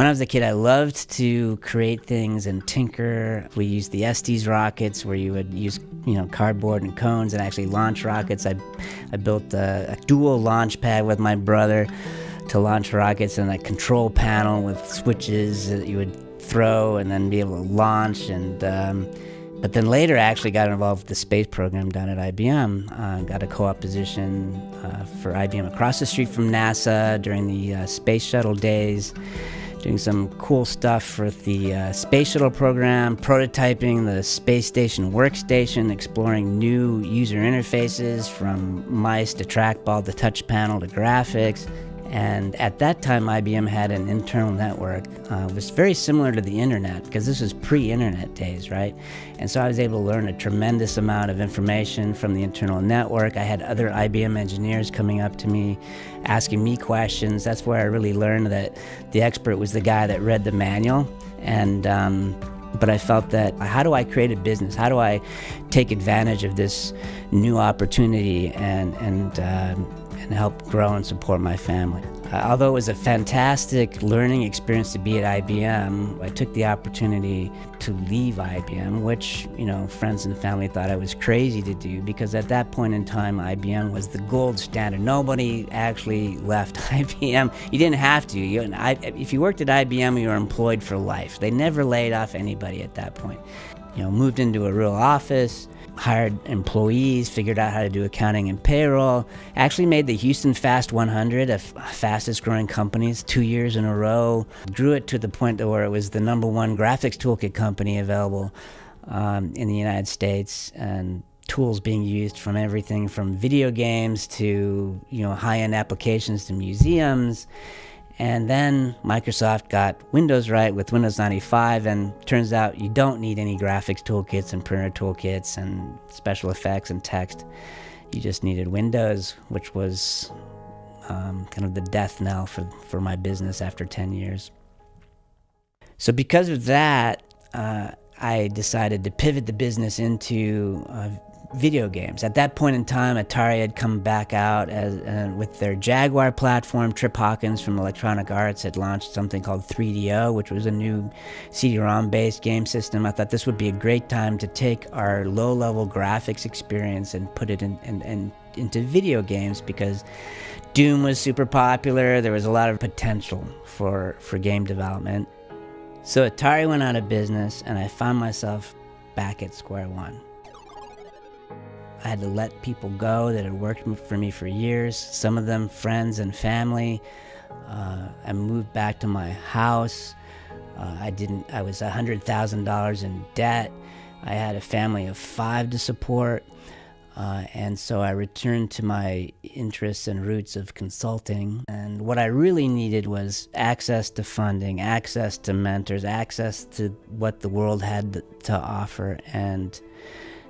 When I was a kid, I loved to create things and tinker. We used the Estes rockets, where you would use, cardboard and cones and actually launch rockets. I built a dual launch pad with my brother to launch rockets, and a control panel with switches that you would throw and then be able to launch. And but then later, I actually got involved with the space program down at IBM. Got a co-op position for IBM across the street from NASA during the space shuttle days, doing some cool stuff with the space shuttle program, prototyping the space station workstation, exploring new user interfaces from mice to trackball to touch panel to graphics. And at that time, IBM had an internal network. It was very similar to the internet, because this was pre-internet days, right? And so I was able to learn a tremendous amount of information from the internal network. I had other IBM engineers coming up to me, asking me questions. That's where I really learned that the expert was the guy that read the manual. And but I felt that, how do I create a business? How do I take advantage of this new opportunity and help grow and support my family? Although it was a fantastic learning experience to be at IBM, I took the opportunity to leave IBM, which, friends and family thought I was crazy to do, because at that point in time, IBM was the gold standard. Nobody actually left IBM. You didn't have to. If you worked at IBM, you were employed for life. They never laid off anybody at that point. Moved into a real office, hired employees, figured out how to do accounting and payroll, actually made the Houston Fast 100, a fastest growing companies, 2 years in a row, grew it to the point where it was the #1 graphics toolkit company available in the United States, and tools being used from everything from video games to high-end applications to museums. And then Microsoft got Windows right with Windows 95, and turns out you don't need any graphics toolkits and printer toolkits and special effects and text. You just needed Windows, which was kind of the death knell for my business after 10 years. So because of that, I decided to pivot the business into video games. At that point in time, Atari had come back out with their Jaguar platform. Trip Hawkins from Electronic Arts had launched something called 3DO, which was a new CD-ROM based game system. I thought this would be a great time to take our low-level graphics experience and put it into video games, because Doom was super popular. There was a lot of potential for game development. So Atari went out of business, and I found myself back at square one. I had to let people go that had worked for me for years, some of them friends and family. I moved back to my house. I was $100,000 in debt. I had a family of 5 to support. And so I returned to my interests and roots of consulting. And what I really needed was access to funding, access to mentors, access to what the world had to offer. And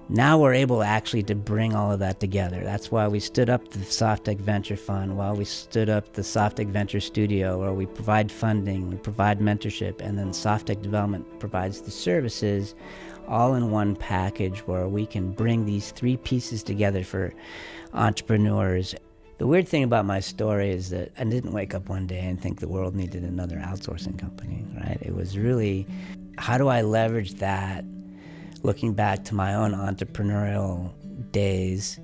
now we're able actually to bring all of that together. That's why we stood up the SoftTech Venture Fund, while we stood up the SoftTech Venture Studio, where we provide funding, we provide mentorship, and then SoftTech Development provides the services, all in one package where we can bring these 3 pieces together for entrepreneurs. The weird thing about my story is that I didn't wake up one day and think the world needed another outsourcing company, right? It was really, how do I leverage that, looking back to my own entrepreneurial days,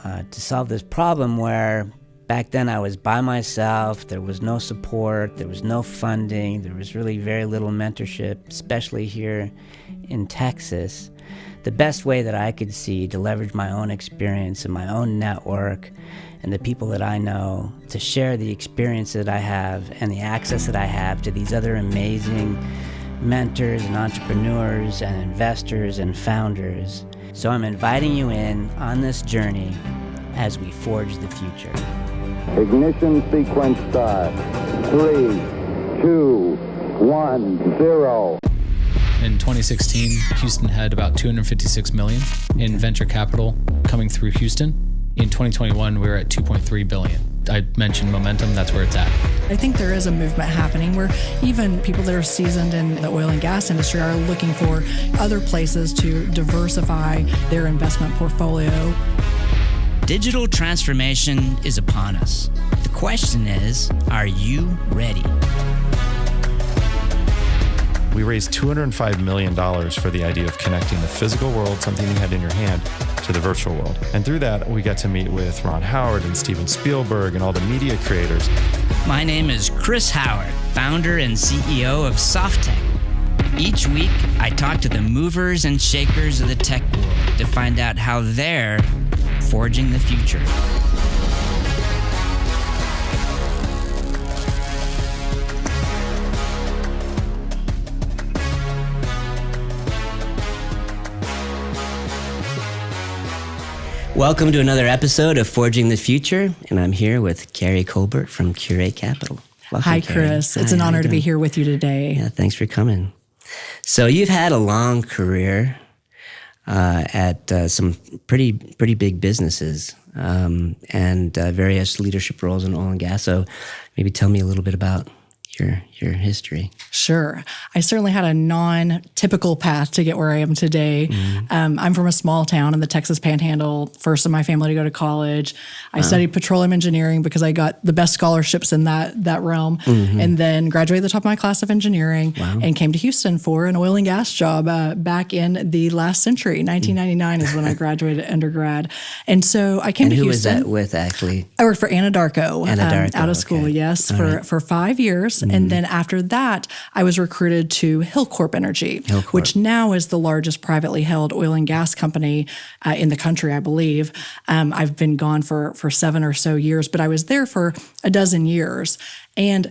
to solve this problem where back then I was by myself, there was no support, there was no funding, there was really very little mentorship, especially here in Texas. The best way that I could see to leverage my own experience and my own network and the people that I know to share the experience that I have and the access that I have to these other amazing mentors and entrepreneurs and investors and founders. So I'm inviting you in on this journey as we forge the future. Ignition sequence start. 3, 2, 1, 0. In 2016, Houston had about $256 million in venture capital coming through Houston. In 2021, we were at $2.3 billion. I mentioned momentum, that's where it's at. I think there is a movement happening where even people that are seasoned in the oil and gas industry are looking for other places to diversify their investment portfolio. Digital transformation is upon us. The question is, are you ready? we raised $205 million for the idea of connecting the physical world, something you had in your hand, to the virtual world. And through that, we got to meet with Ron Howard and Steven Spielberg and all the media creators. My name is Chris Howard, founder and CEO of Softtech. Each week, I talk to the movers and shakers of the tech world to find out how they're forging the future. Welcome to another episode of Forging the Future, and I'm here with Carrie Colbert from Curate Capital. Welcome, Hi, Carrie. Chris. It's Hi, an how honor you to be doing? here with you today. Yeah, thanks for coming. So you've had a long career at some pretty big businesses and various leadership roles in oil and gas. So maybe tell me a little bit about your history. Sure. I certainly had a non-typical path to get where I am today. I'm from a small town in the Texas Panhandle, first in my family to go to college. I studied petroleum engineering because I got the best scholarships in that realm, and then graduated at the top of my class of engineering and came to Houston for an oil and gas job back in the last century. 1999 is when I graduated undergrad. And so I came And to who was Houston. that with, actually? I worked for Anadarko, Anadarko, out of school, okay. yes, for 5 years. And then after that, I was recruited to Hillcorp Energy, Hillcorp. which now is the largest privately held oil and gas company in the country, I believe. I've been gone for 7 or so years, but I was there for a dozen years. And,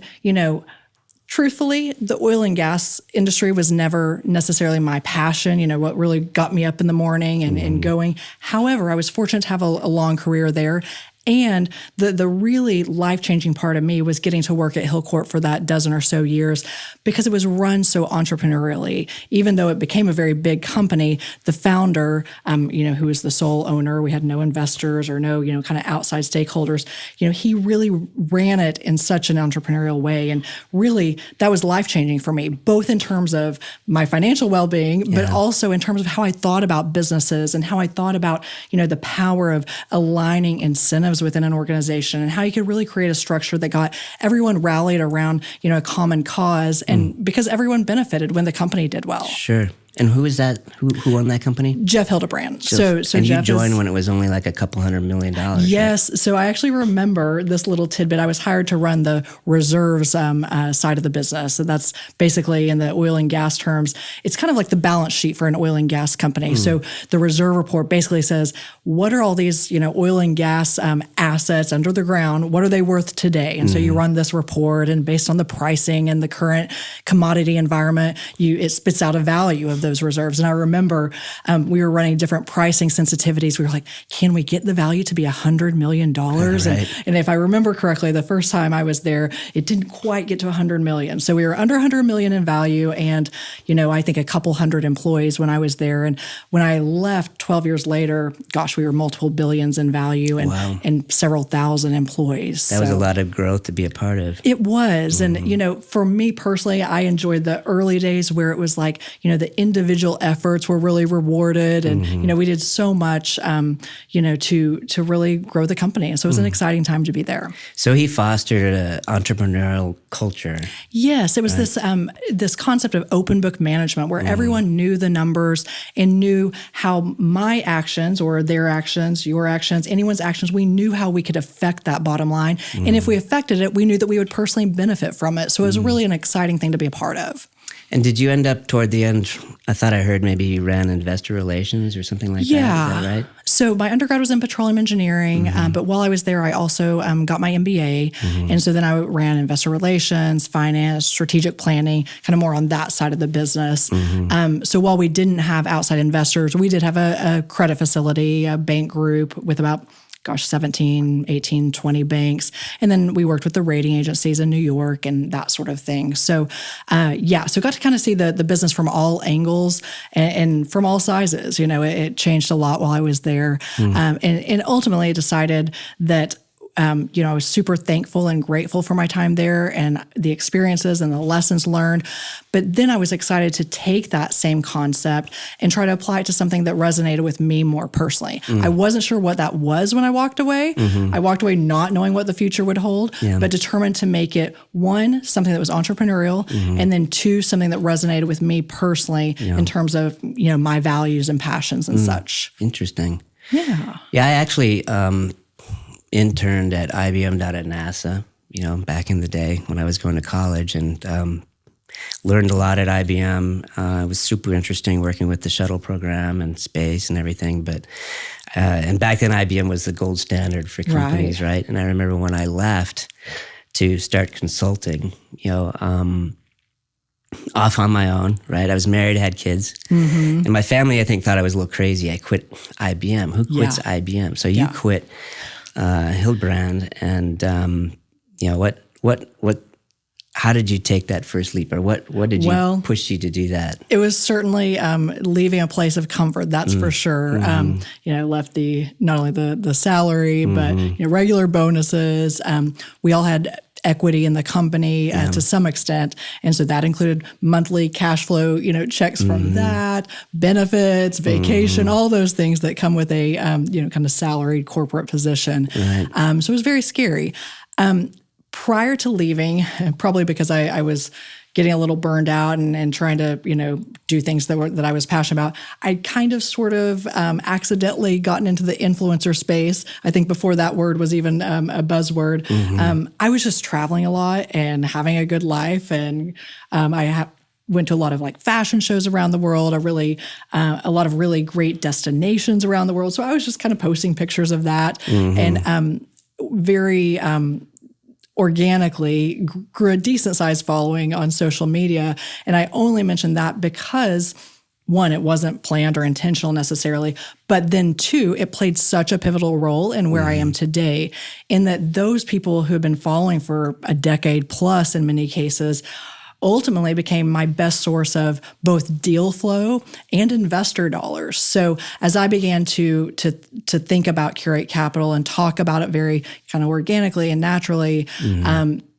truthfully, the oil and gas industry was never necessarily my passion, what really got me up in the morning and going. However, I was fortunate to have a long career there. And the really life-changing part of me was getting to work at Hillcorp for that dozen or so years because it was run so entrepreneurially. Even though it became a very big company, the founder, who was the sole owner, we had no investors or no, kind of outside stakeholders, he really ran it in such an entrepreneurial way. And really, that was life-changing for me, both in terms of my financial well-being, but also in terms of how I thought about businesses and how I thought about, the power of aligning incentives within an organization and how you could really create a structure that got everyone rallied around, a common cause, and because everyone benefited when the company did well. Sure. And who is that? Who owned that company? Jeff Hildebrand. And Jeff you joined when it was only like $200 million. Yes. Right? So I actually remember this little tidbit. I was hired to run the reserves side of the business. So that's basically, in the oil and gas terms, it's kind of like the balance sheet for an oil and gas company. So the reserve report basically says, what are all these, oil and gas assets under the ground? What are they worth today? And so you run this report, and based on the pricing and the current commodity environment, it spits out a value of those reserves. And I remember we were running different pricing sensitivities. We were like, can we get the value to be $100 million? Right. And if I remember correctly, the first time I was there, it didn't quite get to $100 million. So we were under $100 million in value, and, I think a couple hundred employees when I was there. And when I left 12 years later, gosh, we were multiple billions in value and several thousand employees. That was a lot of growth to be a part of. It was. And, for me personally, I enjoyed the early days where it was like, the individual efforts were really rewarded. And, we did so much, to really grow the company. And so it was an exciting time to be there. So he fostered an entrepreneurial culture. Yes, it was this concept of open book management where everyone knew the numbers and knew how my actions or their actions, your actions, anyone's actions, we knew how we could affect that bottom line. And if we affected it, we knew that we would personally benefit from it. So it was really an exciting thing to be a part of. And did you end up toward the end, I thought I heard maybe you ran investor relations or something like that. Is that right? So my undergrad was in petroleum engineering, but while I was there, I also got my MBA. And so then I ran investor relations, finance, strategic planning, kind of more on that side of the business. So while we didn't have outside investors, we did have a credit facility, a bank group with about 17, 18, 20 banks. And then we worked with the rating agencies in New York and that sort of thing. So, so got to kind of see the business from all angles and from all sizes. It changed a lot while I was there. And ultimately decided that I was super thankful and grateful for my time there and the experiences and the lessons learned. But then I was excited to take that same concept and try to apply it to something that resonated with me more personally. I wasn't sure what that was when I walked away. I walked away not knowing what the future would hold, but determined to make it, one, something that was entrepreneurial, and then two, something that resonated with me personally in terms of, my values and passions and such. Interesting. Yeah. Yeah, I actually interned at IBM down at NASA, back in the day when I was going to college, and learned a lot at IBM. It was super interesting working with the shuttle program and space and everything. But and back then IBM was the gold standard for companies, right? And I remember when I left to start consulting, off on my own, right? I was married, had kids. And my family, I think, thought I was a little crazy. I quit IBM. Who quits IBM? So you quit Hildebrand, and how did you take that first leap, or what did you push you to do that? It was certainly leaving a place of comfort, that's for sure. Left not only the salary, but regular bonuses. We all had equity in the company to some extent, and so that included monthly cash flow, checks from that, benefits, vacation, all those things that come with a kind of salaried corporate position. Right. So it was very scary. Prior to leaving, probably because I was getting a little burned out and trying to, do things that I was passionate about, I kind of sort of accidentally gotten into the influencer space. I think before that word was even a buzzword. I was just traveling a lot and having a good life. And I went to a lot of fashion shows around the world, a lot of really great destinations around the world. So I was just kind of posting pictures of that and very organically grew a decent sized following on social media. And I only mentioned that because, one, it wasn't planned or intentional necessarily, but then two, it played such a pivotal role in where I am today, in that those people who have been following for a decade plus in many cases ultimately became my best source of both deal flow and investor dollars. So as I began to think about Curate Capital and talk about it very kind of organically and naturally,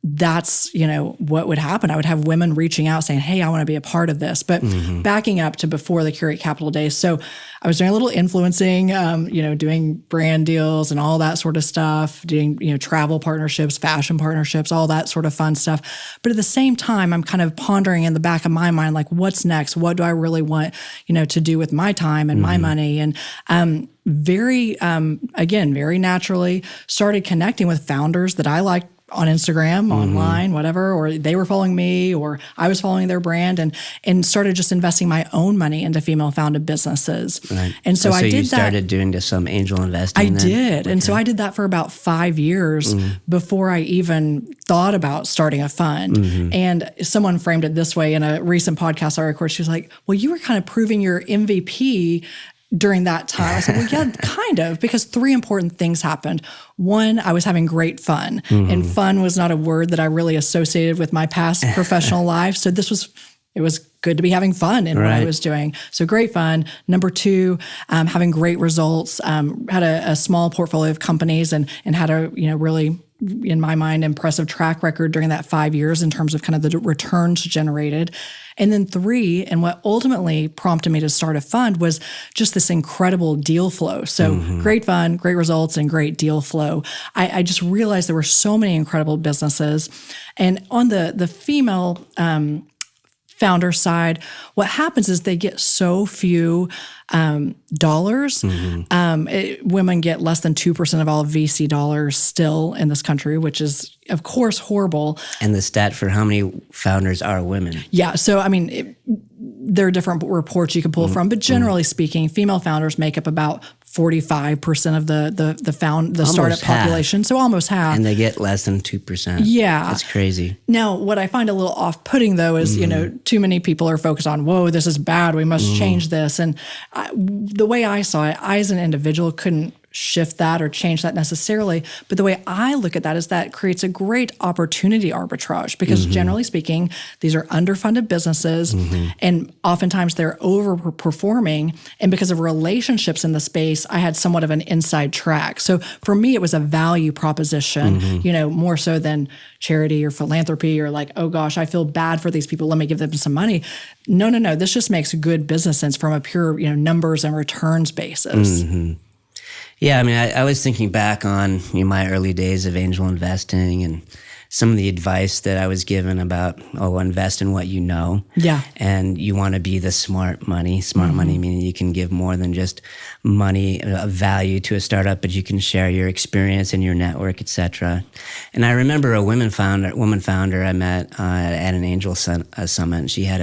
that's, what would happen. I would have women reaching out saying, hey, I want to be a part of this. But backing up to before the Curate Capital days. So I was doing a little influencing, doing brand deals and all that sort of stuff, doing, travel partnerships, fashion partnerships, all that sort of fun stuff. But at the same time, I'm kind of pondering in the back of my mind, what's next? What do I really want, to do with my time and my money? And very naturally started connecting with founders that I liked on Instagram, online, whatever, or they were following me or I was following their brand, and started just investing my own money into female-founded businesses. Right. And so I did that. So you started doing some angel investing? I did. Okay. And so I did that for about 5 years before I even thought about starting a fund. And someone framed it this way in a recent podcast I recorded. She was like, well, you were kind of proving your MVP during that time. I said, well, yeah, kind of, because 3 important things happened. One, I was having great fun, and fun was not a word that I really associated with my past professional life. So it was good to be having fun in what I was doing. So great fun. Number 2, having great results, had a small portfolio of companies and had a, really, in my mind, impressive track record during that 5 years in terms of kind of the returns generated. And then 3, and what ultimately prompted me to start a fund was just this incredible deal flow. So great fun, great results, and great deal flow. I just realized there were so many incredible businesses. And on the female founder side, what happens is they get so few dollars. Women get less than 2% of all VC dollars still in this country, which is, of course, horrible. And the stat for how many founders are women? Yeah. So, there are different reports you can pull from, but generally speaking, female founders make up about 45% of the startup population. So almost half. And they get less than 2%. Yeah. That's crazy. Now, what I find a little off-putting, though, is, too many people are focused on, whoa, this is bad, we must change this. And the way I saw it, I as an individual couldn't shift that or change that necessarily. But the way I look at that is that creates a great opportunity arbitrage because generally speaking, these are underfunded businesses and oftentimes they're overperforming. And because of relationships in the space, I had somewhat of an inside track. So for me, it was a value proposition, more so than charity or philanthropy or like, oh gosh, I feel bad for these people. Let me give them some money. No. This just makes good business sense from a pure, numbers and returns basis. Yeah, I mean, I was thinking back on my early days of angel investing and some of the advice that I was given about, invest in what you know. Yeah. And you want to be the smart money. Smart money meaning you can give more than just money, value to a startup, but you can share your experience and your network, et cetera. And I remember a woman founder I met at an angel summit. And she had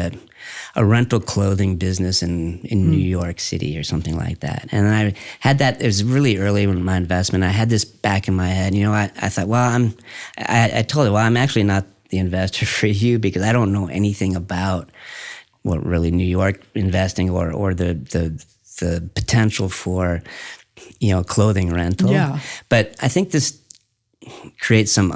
a rental clothing business in New York City or something like that. And I had that, it was really early in my investment. I had this back in my head. I thought, I told her, I'm actually not the investor for you because I don't know anything about what really New York investing or the potential for, clothing rental. Yeah. But I think this creates some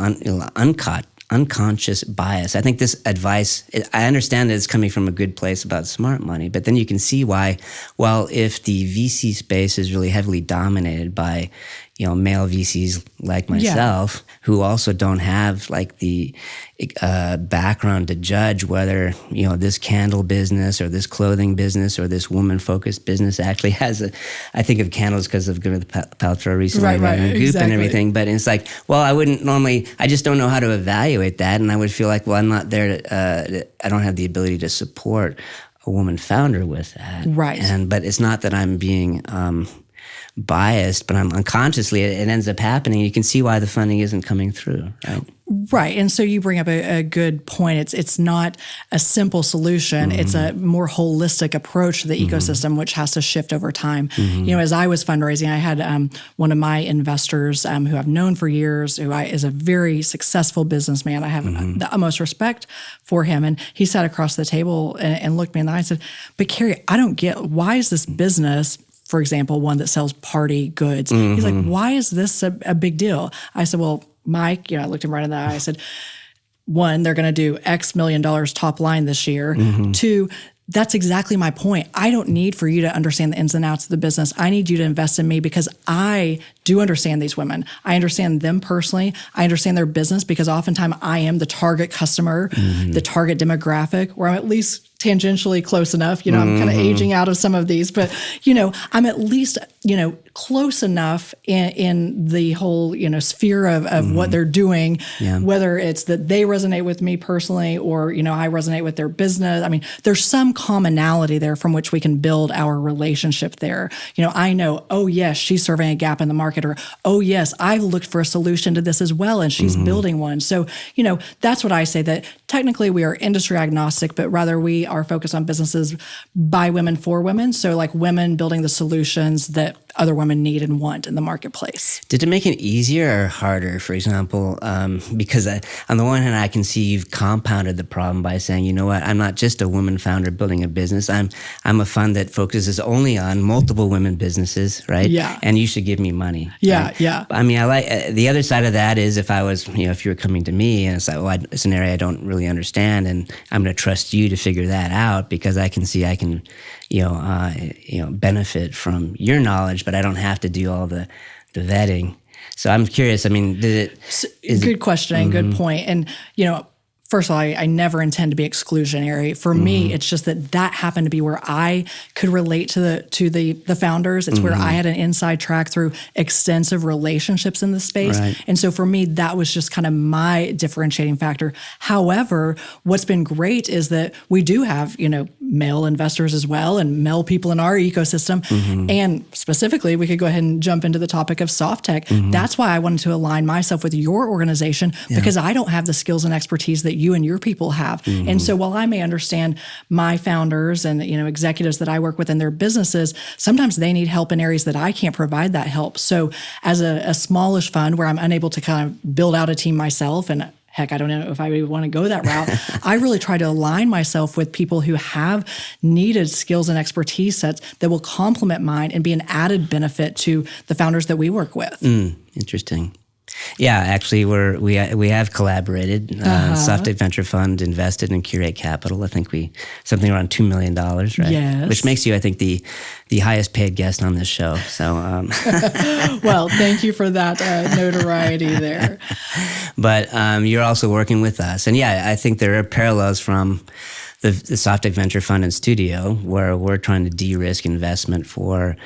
unconscious bias. I think this advice, I understand that it's coming from a good place about smart money, but then you can see why, if the VC space is really heavily dominated by, male VCs like myself, who also don't have like the background to judge whether, this candle business or this clothing business or this woman-focused business actually has I think of candles because of Gwyneth Paltrow recently, right, and Goop exactly. and everything, but it's like, I just don't know how to evaluate that, and I would feel like, I'm not there I don't have the ability to support a woman founder with that. Right. But it's not that I'm being biased, but I'm unconsciously, it ends up happening. You can see why the funding isn't coming through, right? Right. And so you bring up a good point. It's not a simple solution. It's a more holistic approach to the ecosystem, which has to shift over time. As I was fundraising, I had one of my investors who I've known for years, is a very successful businessman. I have the utmost respect for him. And he sat across the table and looked me in the eye and said, but Carrie, I don't get, why is this business, for example, one that sells party goods, he's like, why is this a big deal? I said, well, Mike, I looked him right in the eye. I said, one, they're going to do X million dollars top line this year. Two, that's exactly my point. I don't need for you to understand the ins and outs of the business. I need you to invest in me because I do understand these women. I understand them personally. I understand their business because oftentimes I am the target customer, the target demographic, or I'm at least tangentially close enough. I'm kind of aging out of some of these, but, I'm at least, close enough in the whole, sphere of what they're doing, whether it's that they resonate with me personally or, I resonate with their business. I mean, there's some commonality there from which we can build our relationship there. I know, oh yes, she's serving a gap in the market, or, oh yes, I've looked for a solution to this as well, and she's building one. So, that's what I say, that technically we are industry agnostic, but rather we are focused on businesses by women for women. So like women building the solutions that other women need and want in the marketplace. Did it make it easier or harder, for example? Because on the one hand, I can see you've compounded the problem by saying, you know what, I'm not just a woman founder building a business. I'm a fund that focuses only on multiple women businesses, right? Yeah. And you should give me money. Yeah, right? yeah. I mean, I like the other side of that is if I was, if you were coming to me and it's like, it's an area I don't really understand, and I'm going to trust you to figure that out because I can see I can, benefit from your knowledge, but I don't have to do all the vetting. So I'm curious. I mean, good question and good point. And first of all, I never intend to be exclusionary. For me, it's just that happened to be where I could relate to the founders. It's where I had an inside track through extensive relationships in the space. Right. And so for me, that was just kind of my differentiating factor. However, what's been great is that we do have, male investors as well and male people in our ecosystem. And specifically, we could go ahead and jump into the topic of SoftTech. That's why I wanted to align myself with your organization because I don't have the skills and expertise that you and your people have. And so while I may understand my founders and executives that I work with in their businesses, sometimes they need help in areas that I can't provide that help. So as a smallish fund where I'm unable to kind of build out a team myself and heck, I don't know if I would want to go that route. I really try to align myself with people who have needed skills and expertise sets that will complement mine and be an added benefit to the founders that we work with. Interesting. Yeah, actually, we have collaborated. SoftTech Venture Fund invested in Curate Capital. I think something around $2 million, right? Yes. Which makes you, I think, the highest paid guest on this show. So, Well, thank you for that notoriety there. But you're also working with us, and yeah, I think there are parallels from the SoftTech Venture Fund and Studio, where we're trying to de-risk investment for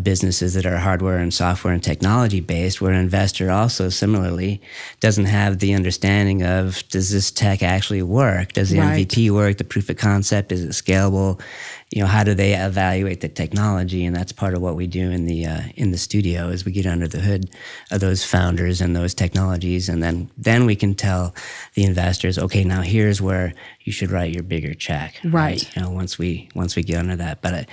businesses that are hardware and software and technology based, where an investor also similarly doesn't have the understanding of, does this tech actually work? Does the Right. MVP work? The proof of concept, is it scalable? How do they evaluate the technology? And that's part of what we do in the studio, is we get under the hood of those founders and those technologies, and then we can tell the investors, okay, now here's where you should write your bigger check. Right. Once we get under that, but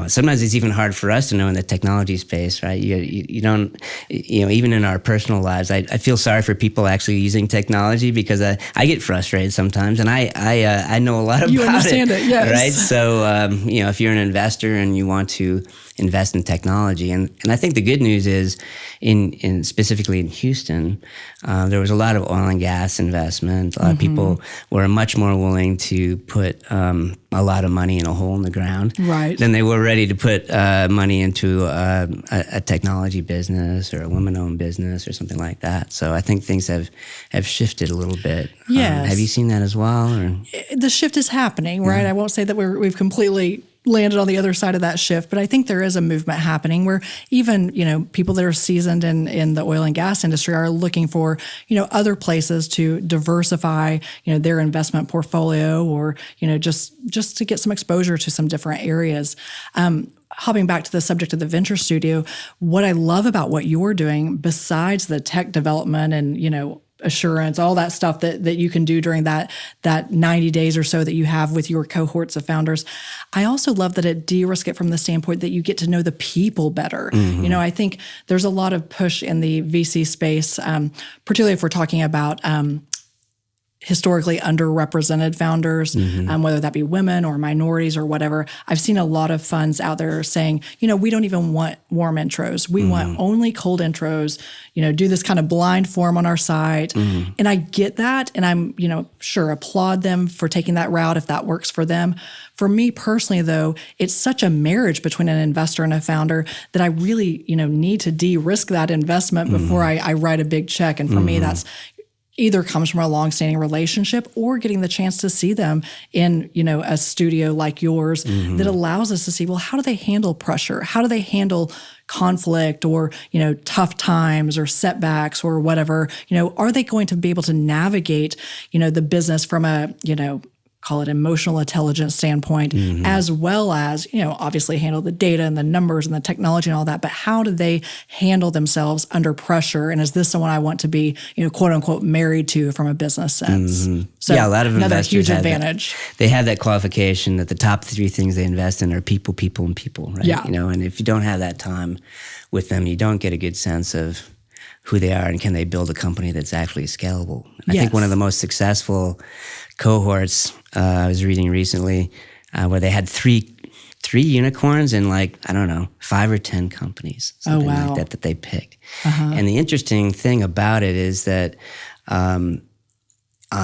sometimes it's even hard for us to know in the technology space, right? You don't, even in our personal lives, I feel sorry for people actually using technology, because I get frustrated sometimes, and I know a lot about it. You understand it, yes. Right? So, if you're an investor and you want to invest in technology, and I think the good news is, in specifically in Houston, there was a lot of oil and gas investment. A lot of people were much more willing to put a lot of money in a hole in the ground, Right. than they were ready to put money into a technology business or a women-owned business or something like that. So I think things have shifted a little bit. Yes. Have you seen that as well? Or? The shift is happening, right? I won't say that we've completely landed on the other side of that shift, but I think there is a movement happening where even, people that are seasoned in the oil and gas industry are looking for, other places to diversify, their investment portfolio, or, just to get some exposure to some different areas. Hopping back to the subject of the Venture Studio, what I love about what you're doing, besides the tech development and, assurance, all that stuff that you can do during that 90 days or so that you have with your cohorts of founders. I also love that it de-risk it from the standpoint that you get to know the people better. I think there's a lot of push in the VC space, particularly if we're talking about historically underrepresented founders, whether that be women or minorities or whatever. I've seen a lot of funds out there saying, we don't even want warm intros. We want only cold intros, do this kind of blind form on our site. And I get that. And I'm, sure, applaud them for taking that route if that works for them. For me personally, though, it's such a marriage between an investor and a founder that I really, need to de-risk that investment before I write a big check. And for me, that's either comes from a longstanding relationship or getting the chance to see them in, a studio like yours that allows us to see, well, how do they handle pressure? How do they handle conflict or, tough times or setbacks or whatever? Are they going to be able to navigate, the business from a, call it emotional intelligence standpoint, as well as, obviously handle the data and the numbers and the technology and all that, but how do they handle themselves under pressure? And is this someone I want to be, quote unquote, married to from a business sense? So yeah, a lot of another investors huge have advantage. They have that qualification that the top three things they invest in are people, people, and people, right? Yeah. And if you don't have that time with them, you don't get a good sense of who they are and can they build a company that's actually scalable. I think one of the most successful cohorts I was reading recently where they had three unicorns in 5 or 10 companies, something like that they picked. And the interesting thing about it is that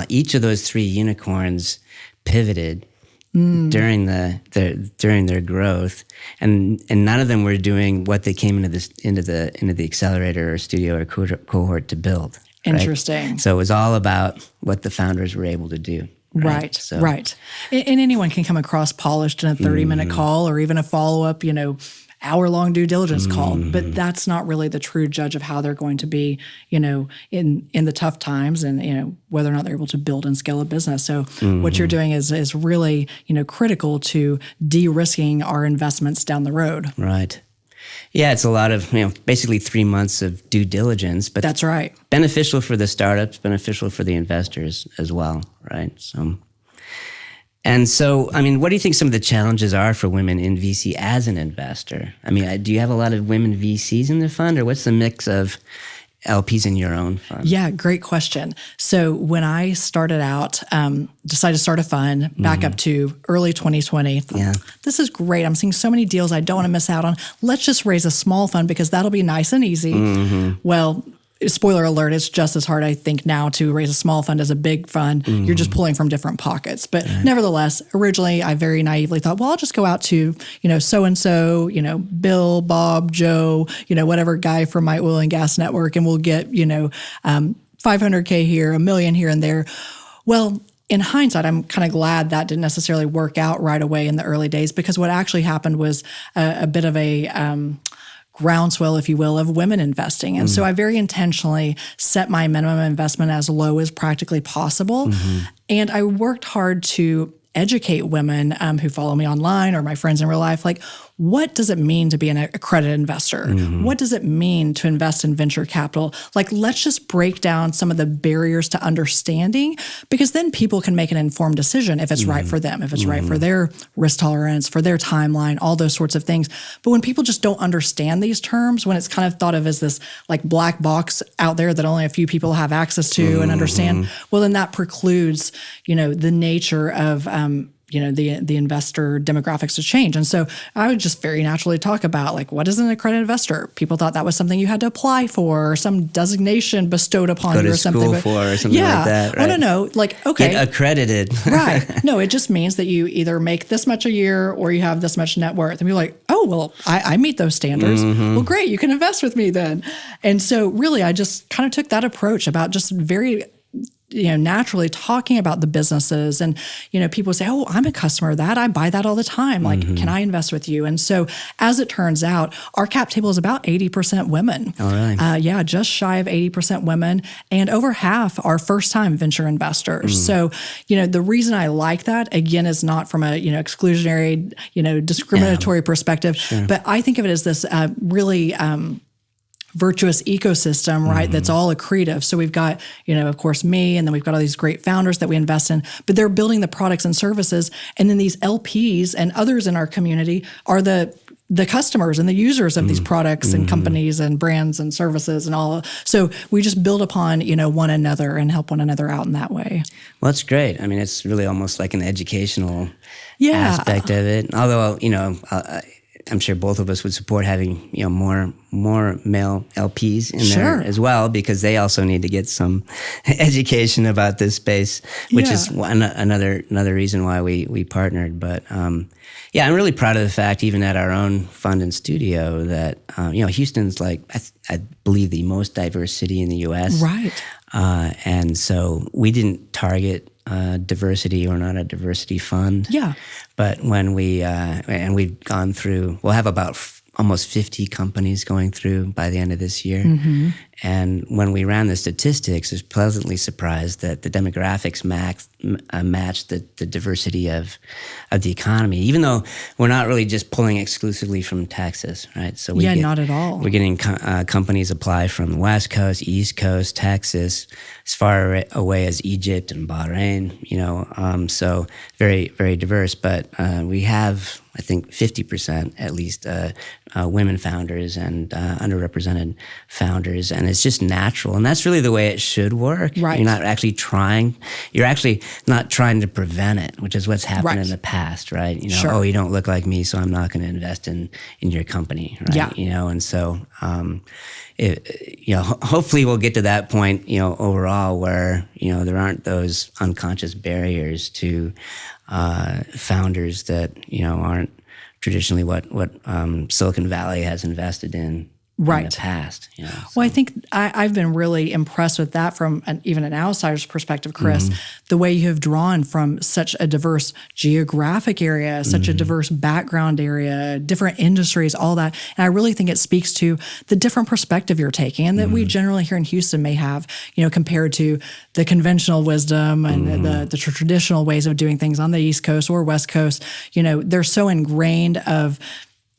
each of those 3 unicorns pivoted during their growth, and none of them were doing what they came into the accelerator or studio or cohort to build. Right? Interesting. So it was all about what the founders were able to do. Right. And anyone can come across polished in a 30-minute call or even a follow-up, hour-long due diligence call. But that's not really the true judge of how they're going to be, in the tough times and, whether or not they're able to build and scale a business. So what you're doing is really, critical to de-risking our investments down the road. Right. Yeah, it's a lot of, basically 3 months of due diligence, but that's right. Beneficial for the startups, beneficial for the investors as well, right? So, what do you think some of the challenges are for women in VC as an investor? Do you have a lot of women VCs in the fund, or what's the mix of LPs in your own fund? Yeah, great question. So when I started out, decided to start a fund back up to early 2020. Yeah. This is great. I'm seeing so many deals I don't want to miss out on. Let's just raise a small fund because that'll be nice and easy. Well, spoiler alert, it's just as hard, I think, now to raise a small fund as a big fund. You're just pulling from different pockets. But nevertheless, originally, I very naively thought, well, I'll just go out to, so-and-so, Bill, Bob, Joe, whatever guy from my oil and gas network, and we'll get, $500K here, $1 million here and there. Well, in hindsight, I'm kind of glad that didn't necessarily work out right away in the early days, because what actually happened was a bit of a groundswell, if you will, of women investing. And so I very intentionally set my minimum investment as low as practically possible. And I worked hard to educate women who follow me online or my friends in real life, like, what does it mean to be an accredited investor? What does it mean to invest in venture capital? Like, let's just break down some of the barriers to understanding, because then people can make an informed decision if it's right for them, if it's right for their risk tolerance, for their timeline, all those sorts of things. But when people just don't understand these terms, when it's kind of thought of as this like black box out there that only a few people have access to and understand, well, then that precludes, the nature of, the investor demographics to change. And so I would just very naturally talk about, like, what is an accredited investor? People thought that was something you had to apply for, or some designation bestowed upon you or something. Go to school for or something like that, right? Oh, no. Like, okay. Get accredited. Right. No, it just means that you either make this much a year or you have this much net worth. And you're like, oh, well, I meet those standards. Well, great. You can invest with me then. And so really, I just kind of took that approach about just very naturally talking about the businesses. And, people say, oh, I'm a customer of that. I buy that all the time. Like, can I invest with you? And so as it turns out, our cap table is about 80% women. All right. Just shy of 80% women. And over half are first-time venture investors. So, the reason I like that, again, is not from a, exclusionary, discriminatory perspective, but I think of it as this really virtuous ecosystem, right? That's all accretive. So we've got, of course, me, and then we've got all these great founders that we invest in, but they're building the products and services. And then these LPs and others in our community are the customers and the users of these products and companies and brands and services and all. So we just build upon, one another and help one another out in that way. Well, that's great. I mean, it's really almost like an educational aspect of it. Although, I'm sure both of us would support having more male LPs in there as well, because they also need to get some education about this space, which is another reason why we partnered. But I'm really proud of the fact, even at our own fund and studio, that Houston's like I believe the most diverse city in the U.S. Right. And so we didn't target diversity or not a diversity fund. Yeah. But when and we've gone through, we'll have about almost 50 companies going through by the end of this year. And when we ran the statistics, I was pleasantly surprised that the demographics matched the diversity of the economy, even though we're not really just pulling exclusively from Texas, right? So not at all. We're getting companies apply from the West Coast, East Coast, Texas, as far away as Egypt and Bahrain, so very, very diverse. But we have, I think, 50% at least women founders and underrepresented founders. And it's just natural. And that's really the way it should work. Right. You're not actually not trying to prevent it, which is what's happened in the past, right? Oh, you don't look like me, so I'm not going to invest in your company, right? Yeah. And so, hopefully we'll get to that point, overall, where, there aren't those unconscious barriers to founders that, aren't traditionally what Silicon Valley has invested in the past. Well, I think I've been really impressed with that from even an outsider's perspective, Chris, the way you have drawn from such a diverse geographic area, such a diverse background area, different industries, all that. And I really think it speaks to the different perspective you're taking and that we generally here in Houston may have, compared to the conventional wisdom and the traditional ways of doing things on the East Coast or West Coast. They're so ingrained of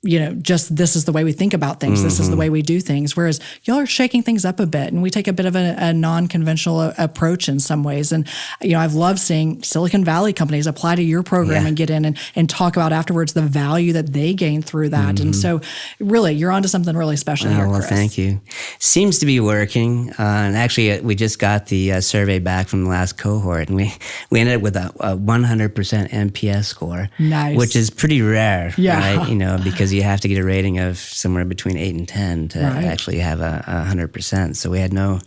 just this is the way we think about things. This is the way we do things. Whereas y'all are shaking things up a bit, and we take a bit of a non-conventional approach in some ways. And, I've loved seeing Silicon Valley companies apply to your program and get in and talk about afterwards the value that they gain through that. And so really, you're onto something really special here, Well, Chris. thank you. Seems to be working. And actually, we just got the survey back from the last cohort, and we ended up with a 100% NPS score, Nice. which is pretty rare, Yeah. right? Because you have to get a rating of somewhere between 8 and 10 to Right. actually have a 100%. So we had no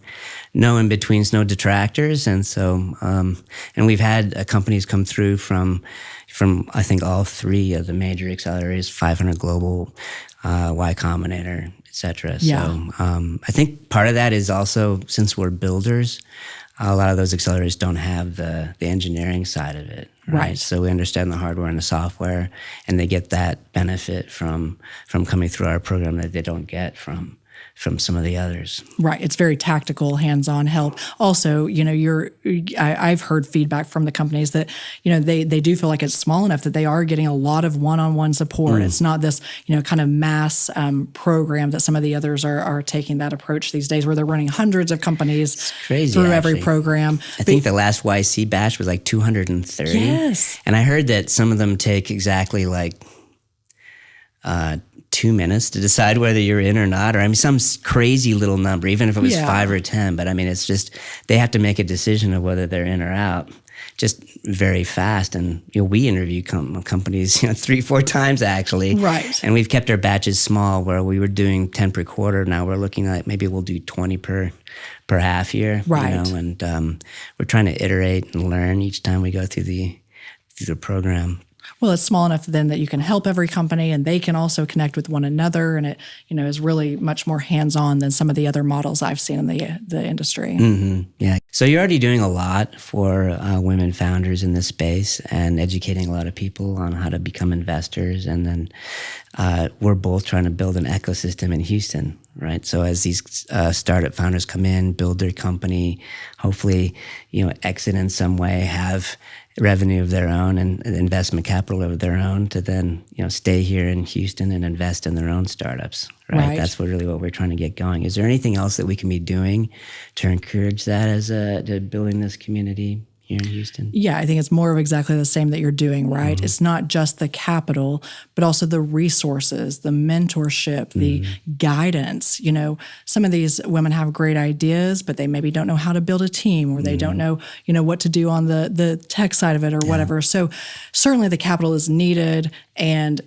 in-betweens, no detractors. And so, and we've had companies come through from I think all 3 of the major accelerators, 500 Global, Y Combinator, et cetera. Yeah. So I think part of that is also, since we're builders, a lot of those accelerators don't have the engineering side of it. Right. So we understand the hardware and the software, and they get that benefit from coming through our program that they don't get from some of the others. Right. It's very tactical, hands-on help. Also, I've heard feedback from the companies that, they do feel like it's small enough that they are getting a lot of one-on-one support. It's not this, kind of mass program that some of the others are taking that approach these days, where they're running hundreds of companies crazy, through every actually. program. I think the last YC batch was like 230. Yes. And I heard that some of them take exactly like 2 minutes to decide whether you're in or not, or some crazy little number, even if it was 5 or 10. But it's just, they have to make a decision of whether they're in or out just very fast. And we interview companies 3-4 times actually. Right. And we've kept our batches small, where we were doing 10 per quarter. Now we're looking at maybe we'll do 20 per half year. Right. And we're trying to iterate and learn each time we go through the program. Well, it's small enough then that you can help every company, and they can also connect with one another, and it is really much more hands-on than some of the other models I've seen in the industry. Yeah. So you're already doing a lot for women founders in this space, and educating a lot of people on how to become investors. And then we're both trying to build an ecosystem in Houston, right? So as these startup founders come in, build their company, hopefully, exit in some way, have revenue of their own and investment capital of their own, to then stay here in Houston and invest in their own startups. Right. That's what we're trying to get going. Is there anything else that we can be doing to encourage that to building this community here in Houston? Yeah, I think it's more of exactly the same that you're doing, right? It's not just the capital, but also the resources, the mentorship, the guidance. Some of these women have great ideas, but they maybe don't know how to build a team, or they don't know, what to do on the tech side of it or whatever. So certainly the capital is needed and,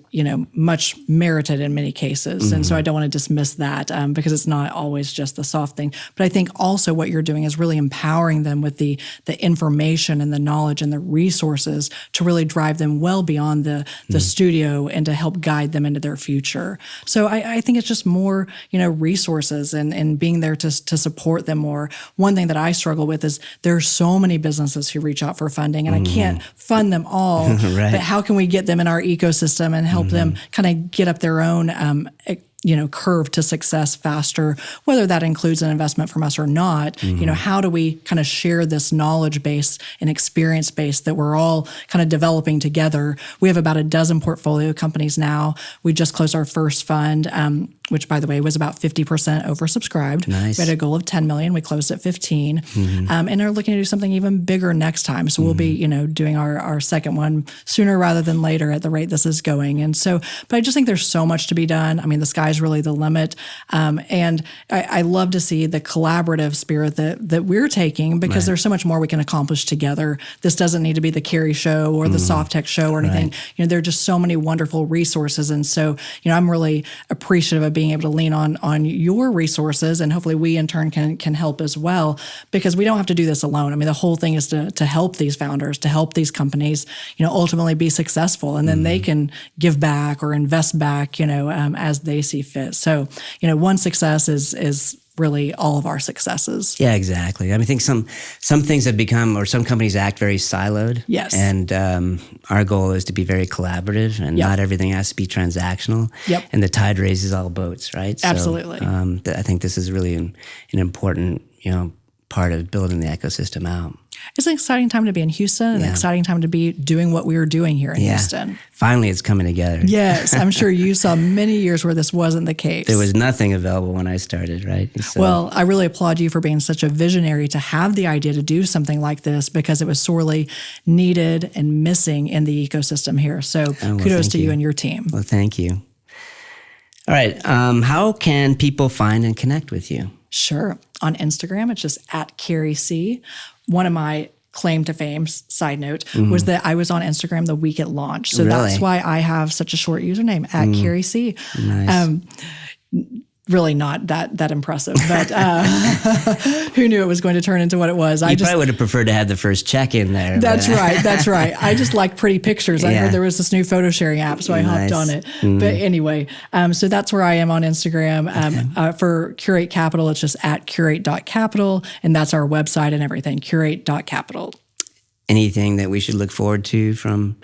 much merited in many cases. And so I don't want to dismiss that because it's not always just the soft thing. But I think also what you're doing is really empowering them with the information and the knowledge and the resources to really drive them well beyond the studio and to help guide them into their future. So I think it's just more, resources and being there to support them more. One thing that I struggle with is there's so many businesses who reach out for funding, and I can't fund them all, Right. but how can we get them in our ecosystem and help them kind of get up their own curve to success faster, whether that includes an investment from us or not. How do we kind of share this knowledge base and experience base that we're all kind of developing together? We have about a dozen portfolio companies now. We just closed our first fund, which, by the way, was about 50% oversubscribed. Nice. We had a goal of 10 million. We closed at 15, and are looking to do something even bigger next time. So we'll be, doing our second one sooner rather than later at the rate this is going. And so, but I just think there's so much to be done. The sky's really the limit. And I love to see the collaborative spirit that we're taking, because there's so much more we can accomplish together. This doesn't need to be the Carrie show or the Soft Tech show or anything. There are just so many wonderful resources. And so, I'm really appreciative of being able to lean on your resources, and hopefully we in turn can help as well, because we don't have to do this alone. The whole thing is to help these founders, to help these companies, ultimately be successful, and then they can give back or invest back, as they see fit. So, one success is really all of our successes. Yeah, exactly. I think some things have become, or some companies act very siloed. Yes. And our goal is to be very collaborative, and not everything has to be transactional. Yep. And the tide raises all boats, right? Absolutely. So I think this is really an important, part of building the ecosystem out. it's an exciting time to be in Houston, and an exciting time to be doing what we were doing here in Houston. Finally, it's coming together. Yes, I'm sure you saw many years where this wasn't the case. There was nothing available when I started, right? So, Well, I really applaud you for being such a visionary to have the idea to do something like this, because it was sorely needed and missing in the ecosystem here. So kudos thank to you you. and your team. well, thank you. All right. How can people find and connect with you? Sure. On Instagram, it's just @CarrieC. One of my claim to fame, side note, was that I was on Instagram the week it launched. So that's Really? why I have such a short username, @CarrieC. Nice. Really not that impressive, but who knew it was going to turn into what it was? You probably would have preferred to have the first check in there. That's but- right. That's right. I just like pretty pictures. I Yeah. heard there was this new photo sharing app, so I hopped Nice. on it. But anyway, so that's where I am on Instagram. For Curate Capital, it's just @curate.capital, and that's our website and everything, curate.capital. Anything that we should look forward to from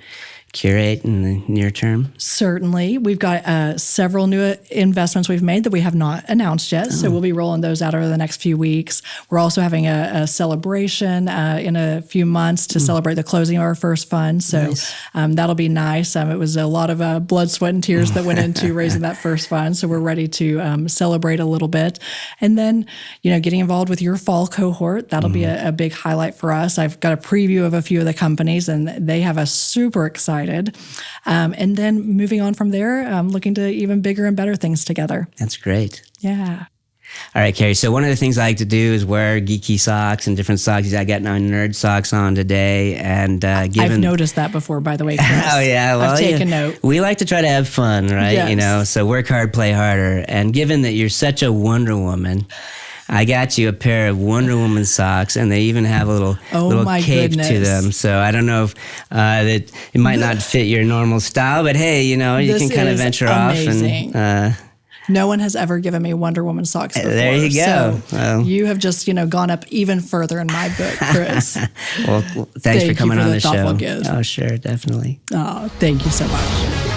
Curate in the near term? Certainly. We've got several new investments we've made that we have not announced yet. So we'll be rolling those out over the next few weeks. We're also having a celebration in a few months to celebrate the closing of our first fund. So that'll be nice. It was a lot of blood, sweat, and tears that went into raising that first fund. So we're ready to celebrate a little bit. And then, getting involved with your fall cohort, that'll be a big highlight for us. I've got a preview of a few of the companies, and they have us super excited. And then moving on from there, looking to even bigger and better things together. That's great. Yeah. All right, Carrie. So one of the things I like to do is wear geeky socks and different socks. I got my nerd socks on today, and given I've noticed that before, by the way, Chris. Oh yeah, well, I've taken note. We like to try to have fun, right? Yes. So work hard, play harder. And given that you're such a Wonder Woman, I got you a pair of Wonder Woman socks, and they even have a little my cape to goodness. them. So I don't know if that it might not fit your normal style, but hey, you This can kind of is venture amazing. off and. No one has ever given me Wonder Woman socks before. There you go. So Well. you have just, gone up even further in my book, Chris. Well, thanks Thank for you coming for on the the show. thoughtful gift. Oh, sure, definitely. Oh, thank you so much.